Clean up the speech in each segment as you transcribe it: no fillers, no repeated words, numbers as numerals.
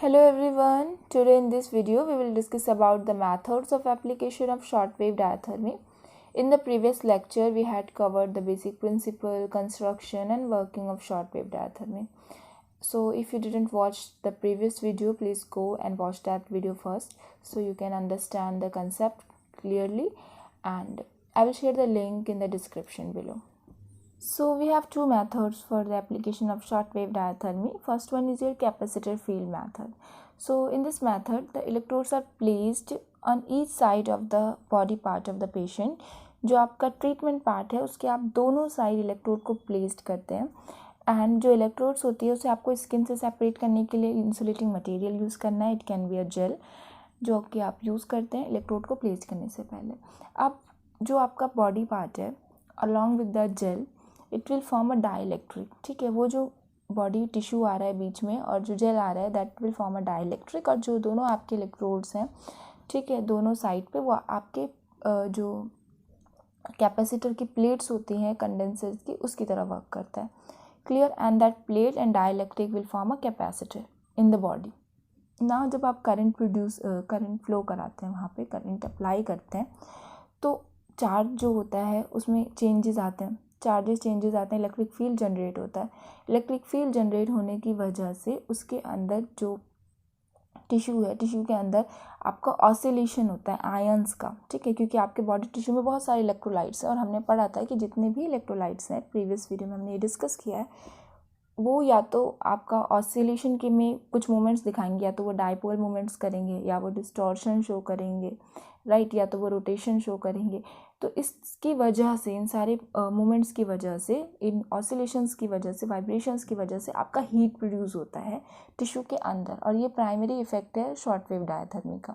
Hello everyone. Today in this video we will discuss about the methods of application of shortwave diathermy. In the previous lecture we had covered the basic principle, construction and working of shortwave diathermy. So if you didn't watch the previous video, please go and watch that video first so you can understand the concept clearly, and I will share the link in the description below. So we have two methods for the application of shortwave diathermy. First one is your capacitor field method. So in this method, the electrodes are placed on each side of the body part of the patient. जो आपका treatment part है उसके आप दोनों side electrode को placed करते हैं, and जो इलेक्ट्रोड्स होती है उसे आपको स्किन से सेपरेट करने के लिए इंसुलेटिंग मटेरियल यूज़ करना है. It can be a gel जो कि आप यूज़ करते हैं इलेक्ट्रोड को प्लेस करने से पहले. अब जो आपका बॉडी पार्ट है along with the gel it will form a dielectric. ठीक है, वो जो बॉडी टिश्यू आ रहा है बीच में और जो जेल आ रहा है that will form a dielectric, और जो दोनों आपके इलेक्ट्रोड्स हैं, ठीक है, दोनों साइड पे वो आपके जो कैपेसिटर की प्लेट्स होती हैं कंडेंसर्स की उसकी तरह वर्क करता है. Clear? And that plate and dielectric will form a capacitor in the body. ना जब आप करंट फ्लो कराते हैं, वहाँ पे करंट अप्लाई करते हैं तो चार्ज जो होता है उसमें चेंजेस आते हैं, इलेक्ट्रिक फील्ड जनरेट होता है. इलेक्ट्रिक फील्ड जनरेट होने की वजह से उसके अंदर जो टिश्यू है, टिश्यू के अंदर आपका ऑसिलेशन होता है आयंस का. ठीक है, क्योंकि आपके बॉडी टिश्यू में बहुत सारे इलेक्ट्रोलाइट्स हैं और हमने पढ़ा था कि जितने भी इलेक्ट्रोलाइट्स हैं, प्रीवियस वीडियो में हमने ये डिस्कस किया है, वो या तो आपका ऑसिलेशन के में कुछ मोमेंट्स दिखाएंगे, या तो वो डाइपोल मोमेंट्स करेंगे, या वो डिस्टॉर्शन शो करेंगे, राइट, या तो वो रोटेशन शो करेंगे. तो इसकी वजह से, इन सारे मोमेंट्स की वजह से, इन ऑसिलेशंस की वजह से, वाइब्रेशंस की वजह से आपका हीट प्रोड्यूस होता है टिश्यू के अंदर, और ये प्राइमरी इफेक्ट है शॉर्टवेव डायथर्मी का.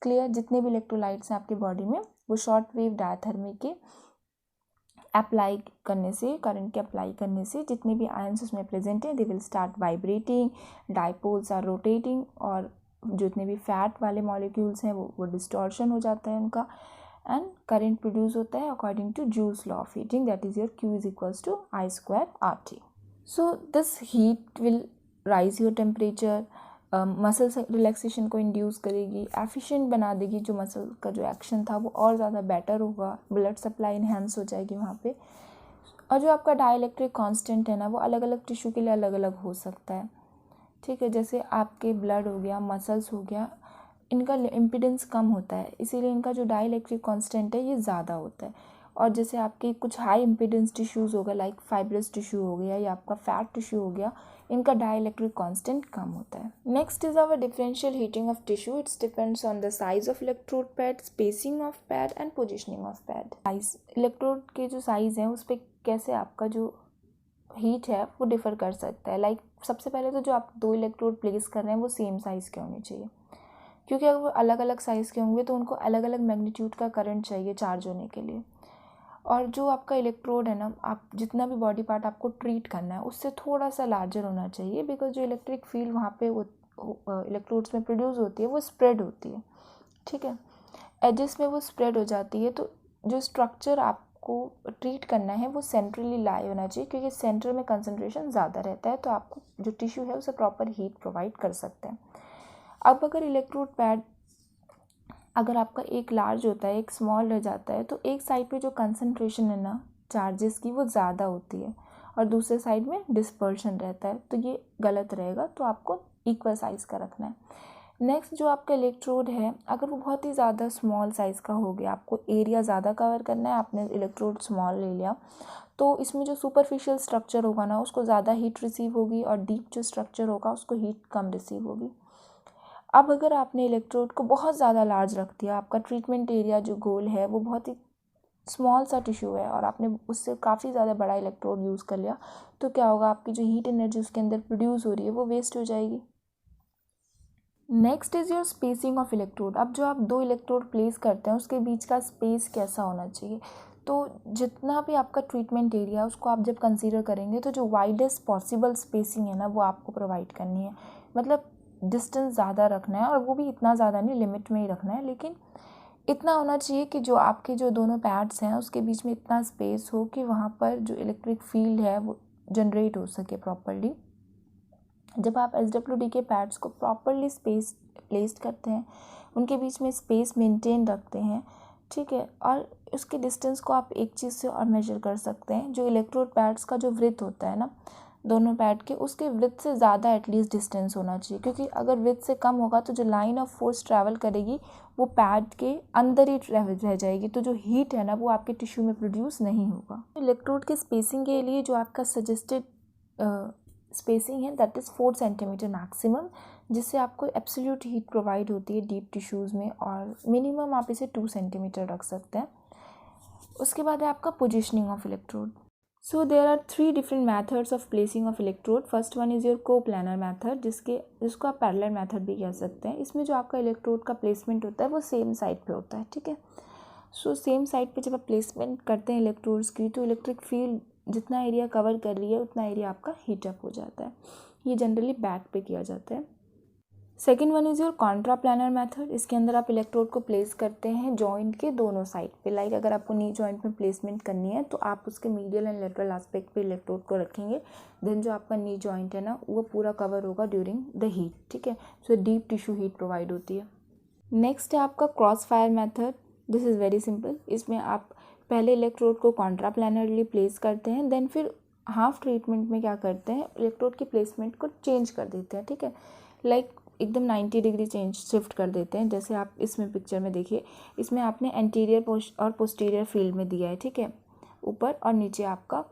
क्लियर? जितने भी इलेक्ट्रोलाइट्स हैं आपके बॉडी में वो शॉर्टवेव डायथर्मी के अप्लाई करने से, करंट के अप्लाई करने से जितने भी आयंस उसमें प्रेजेंट हैं they will start vibrating, dipoles are rotating, और जितने भी फैट वाले मॉलिक्यूल्स हैं वो डिस्टॉर्शन हो जाता है उनका, एंड करंट प्रोड्यूस होता है according to Joule's law of heating, that is your Q is equals to I²RT. So this heat will raise your temperature, muscle relaxation को इंड्यूस करेगी, एफिशिएंट बना देगी, जो मसल का जो एक्शन था वो और ज़्यादा बेटर होगा, ब्लड सप्लाई इन्हेंस हो जाएगी वहाँ पे. और जो आपका डाइलेक्ट्रिक कांस्टेंट है ना, वो अलग अलग टिश्यू के लिए अलग अलग हो सकता है. ठीक है, जैसे आपके ब्लड हो गया, मसल्स हो गया, इनका इम्पीडेंस कम होता है, इसीलिए इनका जो डाइलेक्ट्रिक कांस्टेंट है ये ज़्यादा होता है. और जैसे आपके कुछ हाई इम्पीडेंस टिश्यूज़ होगा, लाइक फाइब्रस टिश्यू हो गया या आपका फैट टिश्यू हो गया, इनका डाइलेक्ट्रिक कांस्टेंट कम होता है. Next is our differential heating of tissue. It's depends on the size of electrode pad, spacing of pad and positioning of pad. Size, electrode के जो साइज़ हैं उस पर कैसे आपका जो हीट है वो डिफ़र कर सकता है. लाइक सबसे पहले तो जो आप दो इलेक्ट्रोड प्लेस कर रहे हैं वो सेम साइज़ के होने चाहिए, क्योंकि अगर वो अलग अलग साइज़ के होंगे तो उनको अलग अलग मैग्नीट्यूड का करंट चाहिए चार्ज होने के लिए. और जो आपका इलेक्ट्रोड है ना, आप जितना भी बॉडी पार्ट आपको ट्रीट करना है उससे थोड़ा सा लार्जर होना चाहिए, बिकॉज जो इलेक्ट्रिक फील्ड वहाँ पे वो इलेक्ट्रोड्स में प्रोड्यूस होती है वो स्प्रेड होती है. ठीक है, एजेस में वो स्प्रेड हो जाती है, तो जो स्ट्रक्चर आपको ट्रीट करना है वो सेंट्रली लाई होना चाहिए, क्योंकि सेंटर में कंसंट्रेशन ज़्यादा रहता है, तो आपको जो टिश्यू है उसे प्रॉपर हीट प्रोवाइड कर सकते हैं. अब अगर इलेक्ट्रोड पैड अगर आपका एक लार्ज होता है एक स्मॉल रह जाता है, तो एक साइड पे जो कंसंट्रेशन है ना चार्जेस की वो ज़्यादा होती है और दूसरे साइड में डिस्पर्शन रहता है, तो ये गलत रहेगा. तो आपको इक्वल साइज़ का रखना है. नेक्स्ट जो आपका इलेक्ट्रोड है, अगर वो बहुत ही ज़्यादा स्मॉल साइज़ का हो गया, आपको एरिया ज़्यादा कवर करना है, आपने इलेक्ट्रोड स्मॉल ले लिया, तो इसमें जो सुपरफिशियल स्ट्रक्चर होगा ना उसको ज़्यादा हीट रिसीव होगी, और डीप जो स्ट्रक्चर होगा उसको हीट कम रिसीव होगी. अब अगर आपने इलेक्ट्रोड को बहुत ज़्यादा लार्ज रख दिया, आपका ट्रीटमेंट एरिया जो गोल है वो बहुत ही स्मॉल सा टिश्यू है और आपने उससे काफ़ी ज़्यादा बड़ा इलेक्ट्रोड यूज़ कर लिया, तो क्या होगा, आपकी जो हीट एनर्जी उसके अंदर प्रोड्यूस हो रही है वो वेस्ट हो जाएगी. Next is your spacing of electrode. अब जो आप दो इलेक्ट्रोड प्लेस करते हैं उसके बीच का स्पेस कैसा होना चाहिए, तो जितना भी आपका ट्रीटमेंट एरिया उसको आप जब कंसीडर करेंगे तो जो वाइडेस्ट पॉसिबल स्पेसिंग है ना वो आपको प्रोवाइड करनी है. मतलब डिस्टेंस ज़्यादा रखना है, और वो भी इतना ज़्यादा नहीं, लिमिट में ही रखना है, लेकिन इतना होना चाहिए कि जो आपके जो दोनों पैड्स हैं उसके बीच में इतना स्पेस हो कि वहाँ पर जो इलेक्ट्रिक फील्ड है वो जनरेट हो सके प्रॉपरली. जब आप SWD के पैड्स को प्रॉपरली प्लेस्ड करते हैं, उनके बीच में स्पेस मेंटेन रखते हैं, ठीक है, और उसके डिस्टेंस को आप एक चीज़ से और मेजर कर सकते हैं, जो इलेक्ट्रोड पैड्स का जो विड्थ होता है ना दोनों पैड के, उसके विड्थ से ज़्यादा एटलीस्ट डिस्टेंस होना चाहिए, क्योंकि अगर विड्थ से कम होगा तो जो लाइन ऑफ फोर्स ट्रैवल करेगी वो पैड के अंदर ही रह जाएगी, तो जो हीट है ना वो आपके टिश्यू में प्रोड्यूस नहीं होगा। इलेक्ट्रोड के स्पेसिंग के लिए जो आपका सजेस्टेड स्पेसिंग है दैट इज़ 4 सेंटीमीटर मैक्सिमम, जिससे आपको एब्सोल्यूट हीट प्रोवाइड होती है डीप टिश्यूज़ में, और मिनिमम आप इसे 2 सेंटीमीटर रख सकते हैं। उसके बाद है आपका positioning of electrode. So there are 3 different methods of placing of electrode. First one is your coplanar method, जिसको आप पैरेलल मैथड भी कह सकते हैं। इसमें जो आपका इलेक्ट्रोड का प्लेसमेंट होता है वो सेम साइड पे होता है, ठीक है। सो सेम साइड पे जब आप प्लेसमेंट करते हैं इलेक्ट्रोड्स की, तो इलेक्ट्रिक फील्ड जितना एरिया कवर कर रही है उतना एरिया आपका हीटअप हो जाता है। ये जनरली बैक पे किया जाता है। Second one is your contraplanar method. इसके अंदर आप इलेक्ट्रोड को प्लेस करते हैं जॉइंट के दोनों साइड पे। लाइक अगर आपको नी जॉइंट में प्लेसमेंट करनी है तो आप उसके मीडियल एंड लेटरल एस्पेक्ट पे इलेक्ट्रोड को रखेंगे, देन जो आपका नी जॉइंट है ना वो पूरा कवर होगा ड्यूरिंग द हीट, ठीक है। So deep tissue heat provide होती है। नेक्स्ट है आपका cross fire method. This is very simple. इसमें आप पहले इलेक्ट्रोड को कॉन्ट्राप्लानरली प्लेस करते हैं, देन फिर हाफ ट्रीटमेंट में क्या करते हैं, इलेक्ट्रोड की प्लेसमेंट को चेंज कर देते हैं, ठीक है। लाइक एकदम 90 डिग्री शिफ्ट कर देते हैं। जैसे आप इसमें पिक्चर में देखिए, इसमें आपने एंटीरियर और पोस्टीरियर फील्ड में दिया है, ठीक है, ऊपर और नीचे आपका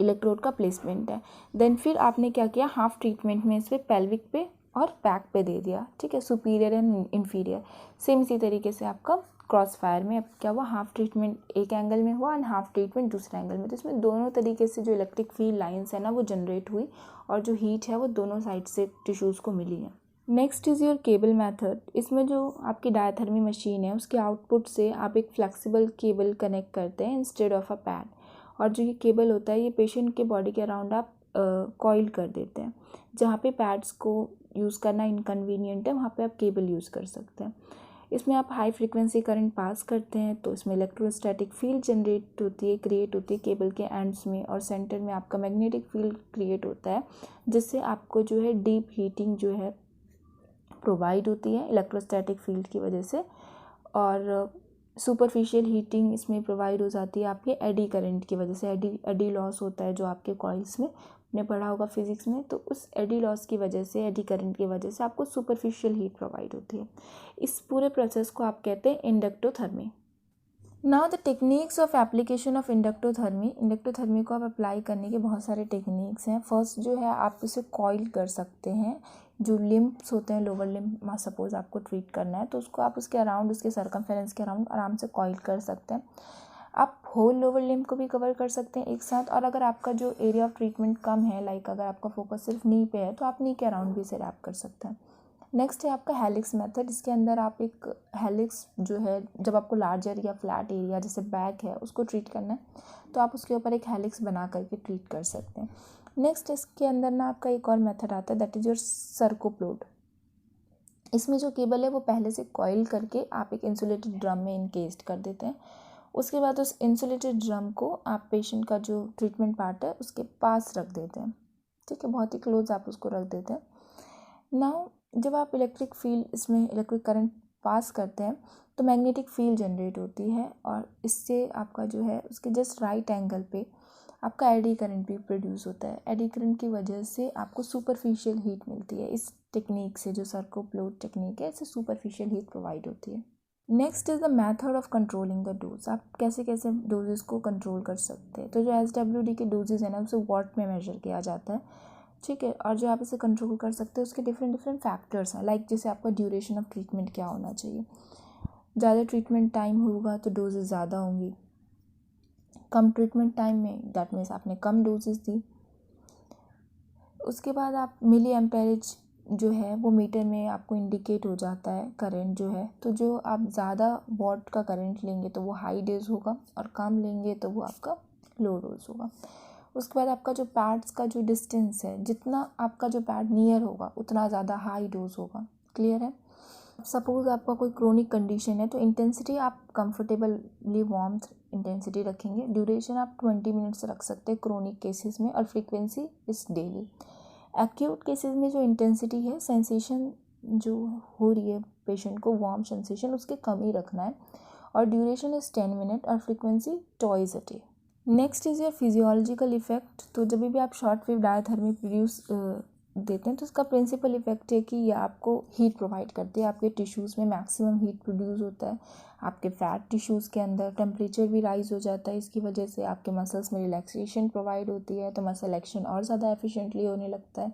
इलेक्ट्रोड का प्लेसमेंट है। देन फिर आपने क्या किया, हाफ ट्रीटमेंट में इस पर पेल्विक पे और बैक पे दे दिया, ठीक है, सुपीरियर एंड इन्फीरियर। सेम इसी तरीके से आपका क्रॉस फायर में क्या हुआ, हाफ ट्रीटमेंट एक एंगल में हुआ एंड हाफ ट्रीटमेंट दूसरे एंगल में। तो इसमें दोनों तरीके से जो इलेक्ट्रिक फील्ड लाइंस है ना वो जनरेट हुई, और जो हीट है वो दोनों साइड से टिश्यूज़ को मिली है। Next is your cable method. इसमें जो आपकी डायथर्मी मशीन है उसके आउटपुट से आप एक फ्लेक्सिबल केबल कनेक्ट करते हैं इंस्टेड ऑफ अ पैड, और जो ये केबल होता है ये पेशेंट के बॉडी के अराउंड आप कॉइल कर देते हैं। जहाँ पे पैड्स को यूज़ करना इनकन्वीनियंट है वहाँ पे आप केबल यूज़ कर सकते हैं। इसमें आप हाई फ्रीक्वेंसी करंट पास करते हैं तो इसमें इलेक्ट्रोस्टैटिक फील्ड जनरेट होती है, क्रिएट होती है केबल के एंड्स में, और सेंटर में आपका मैग्नेटिक फील्ड क्रिएट होता है, जिससे आपको जो है डीप हीटिंग जो है प्रोवाइड होती है इलेक्ट्रोस्टैटिक फील्ड की वजह से, और सुपरफिशियल हीटिंग इसमें प्रोवाइड हो जाती है आपके एडी करंट की वजह से। एडी लॉस होता है जो आपके कॉइल्स में, आपने पढ़ा होगा फिजिक्स में, तो उस एडी लॉस की वजह से, एडी करंट की वजह से आपको सुपरफिशियल हीट प्रोवाइड होती है। इस पूरे प्रोसेस को आप कहते हैं inductothermy. Now the techniques of application of inductothermy. Inductothermy को आप अप्लाई करने के बहुत सारे टेक्निक्स हैं। फर्स्ट जो है आप उसे कॉइल कर सकते हैं। जो लिम्ब्स होते हैं, लोअर लिम्ब सपोज आपको ट्रीट करना है तो उसको आप उसके अराउंड, उसके सर्कमफेरेंस के अराउंड आराम से कॉइल कर सकते हैं। आप होल लोअर लिम्ब को भी कवर कर सकते हैं एक साथ, और अगर आपका जो एरिया ऑफ ट्रीटमेंट कम है, लाइक अगर आपका फोकस सिर्फ नी पे है तो आप नी के अराउंड भी इसे रैप कर सकते हैं। नेक्स्ट है आपका हेलिक्स मेथड। इसके अंदर आप एक हेलिक्स जो है, जब आपको लार्जर या फ्लैट एरिया जैसे बैक है उसको ट्रीट करना है तो आप उसके ऊपर एक हेलिक्स बना करके ट्रीट कर सकते हैं। नेक्स्ट इसके अंदर ना आपका एक और मेथड आता है दैट इज़ योर सर्कोप्लोड। इसमें जो केबल है वो पहले से कॉइल करके आप एक इंसुलेटेड ड्रम में इनकेस्ड कर देते हैं। उसके बाद उस इंसुलेटेड ड्रम को आप पेशेंट का जो ट्रीटमेंट पार्ट है उसके पास रख देते हैं, ठीक है, बहुत ही क्लोज आप उसको रख देते हैं। नाउ जब आप इलेक्ट्रिक फील्ड, इसमें इलेक्ट्रिक करंट पास करते हैं तो मैग्नेटिक फील्ड जनरेट होती है, और इससे आपका जो है उसके जस्ट राइट एंगल पे आपका एडी करंट भी प्रोड्यूस होता है। एडी करंट की वजह से आपको सुपरफिशियल हीट मिलती है। इस टेक्निक से, जो सर्कोप्लोड टेक्निक है, इससे सुपरफिशियल हीट प्रोवाइड होती है। Next is the method of controlling the dose. आप कैसे कैसे डोजेस को कंट्रोल कर सकते हैं। तो जो SWD के डोजेज है ना उसे वॉट में मेजर किया जाता है, ठीक है, और जो आप इसे कंट्रोल कर सकते हैं उसके डिफरेंट फैक्टर्स हैं। लाइक जैसे आपका ड्यूरेशन ऑफ ट्रीटमेंट क्या होना चाहिए। ज़्यादा ट्रीटमेंट टाइम होगा तो डोजेस ज़्यादा होंगी, कम ट्रीटमेंट टाइम में दैट मीन्स आपने कम डोजेस दी। उसके बाद आप मिली एम्पेरेज जो है वो मीटर में आपको इंडिकेट हो जाता है करंट जो है। तो जो आप ज़्यादा वॉट का करंट लेंगे तो वो हाई डोज होगा, और कम लेंगे तो वो आपका लो डोज होगा। उसके बाद आपका जो पैड्स का जो डिस्टेंस है, जितना आपका जो पैड नियर होगा उतना ज़्यादा हाई डोज होगा। क्लियर है। सपोज़ आपका कोई क्रोनिक कंडीशन है तो इंटेंसिटी आप कंफर्टेबली वार्मथ इंटेंसिटी रखेंगे। ड्यूरेशन आप 20 मिनट्स रख सकते हैं क्रोनिक केसेस में, और फ्रीक्वेंसी इस डेली। एक्यूट केसेस में जो इंटेंसिटी है, सेंसेशन जो हो रही है पेशेंट को, वार्म सेंसेशन, उसके कम ही रखना है, और ड्यूरेशन इज़ 10 मिनट और frequency twice a day. Next is your physiological effect. तो जब भी आप शॉर्ट वेव डायथर्मी प्रोड्यूस देते हैं तो उसका प्रिंसिपल इफेक्ट है कि ये आपको हीट प्रोवाइड करती है, आपके टिश्यूज़ में मैक्सिमम हीट प्रोड्यूस होता है, आपके फैट टिश्यूज़ के अंदर टेम्परेचर भी राइज हो जाता है, इसकी वजह से आपके मसल्स में रिलैक्सेशन प्रोवाइड होती है, तो मसल एक्शन और ज़्यादा एफिशिएंटली होने लगता है,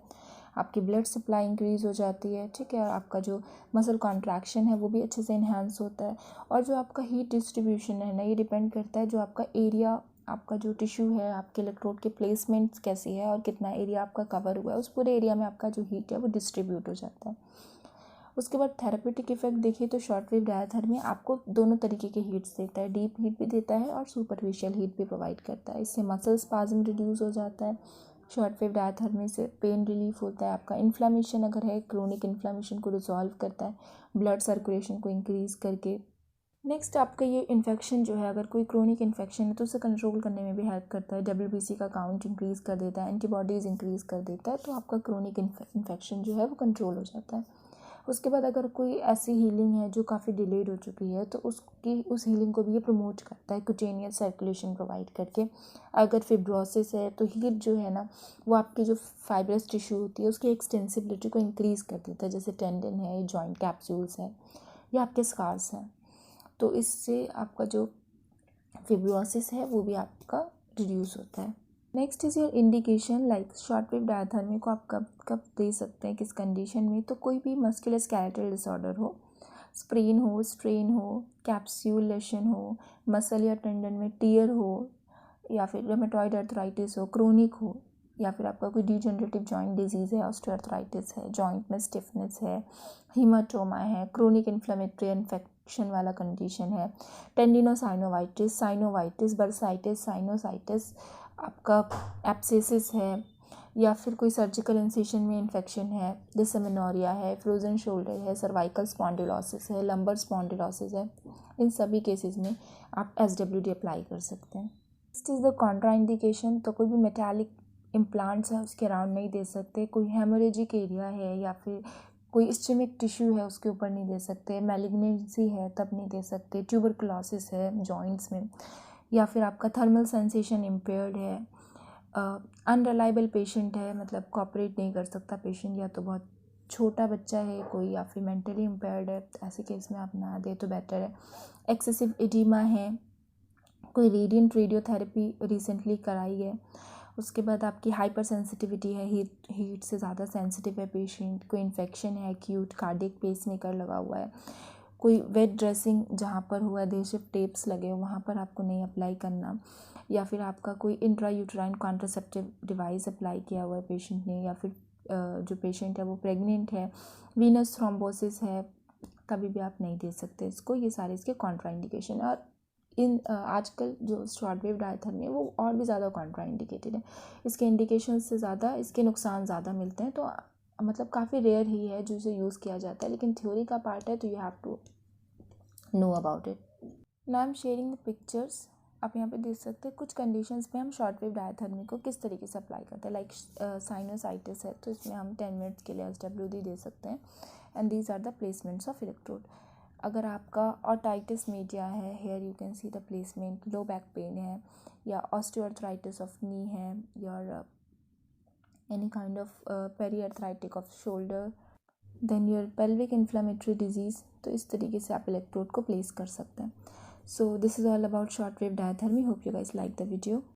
आपकी ब्लड सप्लाई इंक्रीज़ हो जाती है, ठीक है, और आपका जो मसल कॉन्ट्रैक्शन है वो भी अच्छे से इन्हांस होता है। और जो आपका हीट डिस्ट्रीब्यूशन है ना, ये डिपेंड करता है जो आपका एरिया, आपका जो टिश्यू है, आपके इलेक्ट्रोड के प्लेसमेंट्स कैसी है और कितना एरिया आपका कवर हुआ है, उस पूरे एरिया में आपका जो हीट है वो डिस्ट्रीब्यूट हो जाता है। उसके बाद थेरेपेटिक इफेक्ट देखिए तो शॉर्ट वेव डायथर्मी आपको दोनों तरीके के हीट्स देता है, डीप हीट भी देता है और सुपरफिशियल हीट भी प्रोवाइड करता है। इससे मसल स्पाज्म रिड्यूस हो जाता है, शॉर्ट वेव डायथर्मी से पेन रिलीफ होता है, आपका इन्फ्लामेशन अगर है, क्रोनिक इन्फ्लामेशन को रिजॉल्व करता है, ब्लड सर्कुलेशन को इंक्रीज़ करके। नेक्स्ट आपका ये इन्फेक्शन जो है, अगर कोई क्रोनिक इन्फेक्शन है तो उसे कंट्रोल करने में भी हेल्प करता है, WBC का काउंट इंक्रीज़ कर देता है, एंटीबॉडीज़ इंक्रीज़ कर देता है, तो आपका क्रोनिक इन्फेक्शन जो है वो कंट्रोल हो जाता है। उसके बाद अगर कोई ऐसी हीलिंग है जो काफ़ी डिलेड हो चुकी है तो उस हीलिंग को भी ये प्रमोट करता है, क्यूटेनियस सर्कुलेशन प्रोवाइड करके। अगर फिब्रोसिस है तो हीट जो है ना वो आपकी जो फाइब्रस टिश्यू होती है उसकी एक्सटेंसिबिलिटी को इंक्रीज़ कर देता है, जैसे टेंडन है, जॉइंट कैप्सूल्स है या आपके स्कार्स हैं, तो इससे आपका जो फिब्रोसिस है वो भी आपका रिड्यूस होता है। Next is your indication, like short wave diathermy को आप कब कब दे सकते हैं, किस कंडीशन में, तो कोई भी मस्कुलोस्केलेटल डिसऑर्डर हो, स्प्रेन हो, स्ट्रेन हो, कैप्सूलेशन हो, मसल या टेंडन में टियर हो, या फिर रेमेटॉइड अर्थराइटिस हो, क्रोनिक हो, या फिर आपका कोई डिजेनरेटिव जॉइंट डिजीज़ है, ऑस्टियोआर्थराइटिस है, जॉइंट में स्टिफनेस है, हीमाटोमा है, क्रोनिक इन्फ्लेमेटरी इन्फेक्शन वाला कंडीशन है, टेंडिनोसाइनोवाइटिस, साइनोवाइटिस, बर्साइटिस, साइनोसाइटिस, आपका एब्सेसिस है, या फिर कोई सर्जिकल इंसिशन में इन्फेक्शन है, डिसमेनोरिया है, फ्रोजन शोल्डर है, सर्वाइकल स्पॉन्डिलोसिस है, लंबर स्पॉन्डिलोसिस है, इन सभी केसेस में आप SWD अप्लाई कर सकते हैं। Next is the Contra indication, तो कोई भी मेटालिक इम्प्लांट्स है उसके अराउंड नहीं दे सकते, कोई हेमोरेजिक एरिया है या फिर कोई इस्चेमिक टिश्यू है उसके ऊपर नहीं दे सकते, मैलिग्नेंसी है तब नहीं दे सकते, ट्यूबरकुलोसिस है जॉइंट्स में, या फिर आपका थर्मल सेंसेशन इम्पेयर्ड है, अनरिलायबल पेशेंट है, मतलब कोऑपरेट नहीं कर सकता पेशेंट, या तो बहुत छोटा बच्चा है कोई, या फिर मेंटली इम्पेयर्ड है, ऐसे केस में आप ना दे तो बेटर है। एक्सेसिव एडिमा है, कोई रेडिएंट रेडियोथेरेपी रिसेंटली कराई है, उसके बाद आपकी हाइपर सेंसिटिविटी है, हीट से ज़्यादा सेंसिटिव है पेशेंट, कोई इन्फेक्शन है एक्यूट, कार्डियक पेसमेकर लगा हुआ है, कोई वेट ड्रेसिंग जहाँ पर हुआ, एडहेसिव टेप्स लगे हो वहाँ पर आपको नहीं अप्लाई करना, या फिर आपका कोई intra uterine contraceptive device apply किया हुआ है पेशेंट ने, या फिर जो पेशेंट है वो प्रेग्नेंट है, वीनस थ्रोम्बोसिस है, कभी भी आप नहीं दे सकते इसको। ये सारे इसके कॉन्ट्रा इंडिकेशन है, और आजकल जो शॉर्ट वेव डायथर्मी है वो और भी ज़्यादा कॉन्ट्रा इंडिकेटेड है, इसके इंडिकेशन से ज़्यादा इसके नुकसान ज़्यादा मिलते हैं, तो मतलब काफ़ी रेयर ही है जो इसे यूज़ किया जाता है, लेकिन थ्योरी का पार्ट है तो you have to know about it. Now I am sharing the pictures, आप यहाँ पे देख सकते हैं कुछ कंडीशंस में हम शॉर्ट वेव डायथर्मी को किस तरीके से अप्लाई करते हैं, लाइक साइनोसाइटिस है तो इसमें हम 10 मिनट्स के लिए SWD दे सकते हैं, and these are the placements of electrode. अगर आपका ऑटाइटिस मीडिया है, here you can see the placement, low back pain है, या ऑस्टियोआर्थराइटिस ऑफ नी है, या any kind of periarthritic of shoulder, then your pelvic inflammatory disease, तो इस तरीके से आप इलेक्ट्रोड को प्लेस कर सकते हैं। So this is all about short wave diathermy, hope you guys like the video.